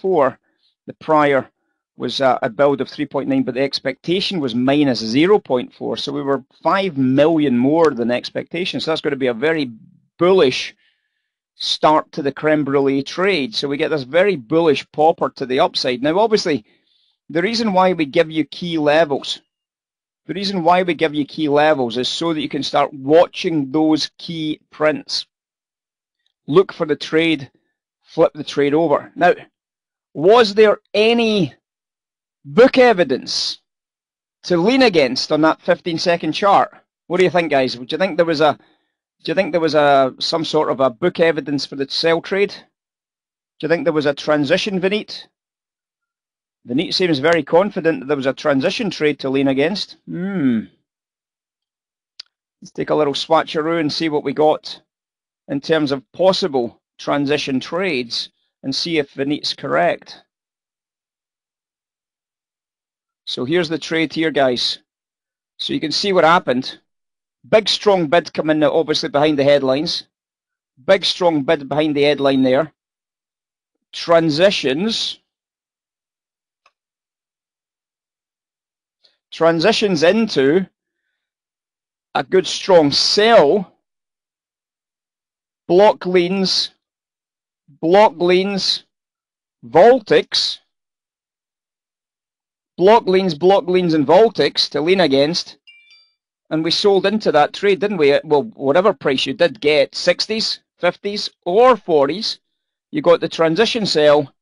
0.4. The prior was a build of 3.9, but the expectation was minus 0.4. So we were 5 million more than expectation. So that's going to be a very bullish start to the creme brulee trade. So we get this very bullish popper to the upside. Now, obviously, the reason why we give you key levels, is so that you can start watching those key prints. Look for the trade, flip the trade over. Now, was there any book evidence to lean against on that 15-second chart? What do you think, guys? Do you think there was some sort of a book evidence for the sell trade? Do you think there was a transition, Vineet? Vineet seems very confident that there was a transition trade to lean against. Let's take a little swatcheroo and see what we got in terms of possible transition trades and see if Vineet's correct. So here's the trade here, guys. So you can see what happened. Big strong bid come in now, obviously behind the headlines. Big strong bid behind the headline there. Transitions into a good strong sell. Block leans, Voltics. Block leans, and Voltics to lean against. And we sold into that trade, didn't we? Well, whatever price you did get, 60s, 50s, or 40s, you got the transition sell,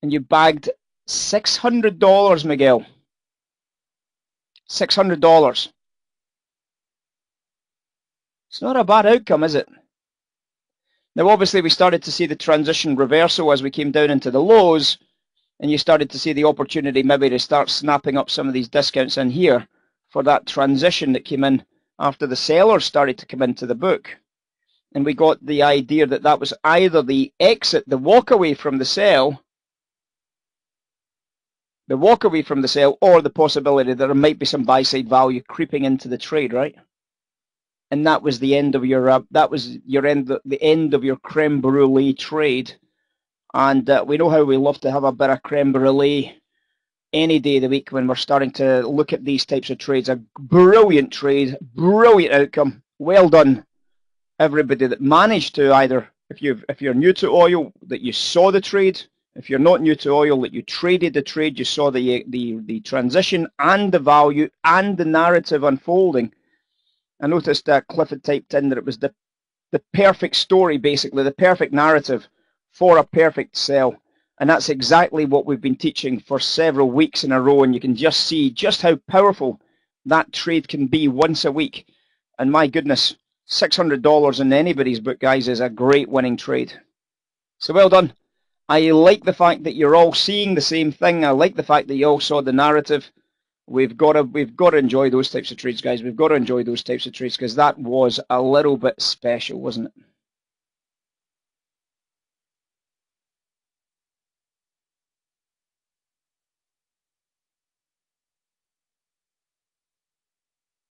and you bagged $600, Miguel. $600. It's not a bad outcome, is it? Now, obviously, we started to see the transition reversal as we came down into the lows, and you started to see the opportunity maybe to start snapping up some of these discounts in here for that transition that came in after the sellers started to come into the book. And we got the idea that that was either the exit, the walk away from the sell, or the possibility that there might be some buy-side value creeping into the trade, right? And that was the end of your the end of your creme brulee trade. And we know how we love to have a bit of creme brulee any day of the week when we're starting to look at these types of trades. A brilliant trade, brilliant outcome. Well done, everybody that managed to either, if you're new to oil, that you saw the trade. If you're not new to oil, that you traded the trade, you saw the transition and the value and the narrative unfolding. I noticed that Cliff had typed in that it was the perfect story, basically, the perfect narrative for a perfect sell. And that's exactly what we've been teaching for several weeks in a row, and you can just see just how powerful that trade can be once a week. And my goodness, $600 in anybody's book, guys, is a great winning trade. So well done. I like the fact that you're all seeing the same thing. I like the fact that you all saw the narrative. We've got to enjoy those types of trades, guys. We've got to enjoy those types of trades because that was a little bit special, wasn't it?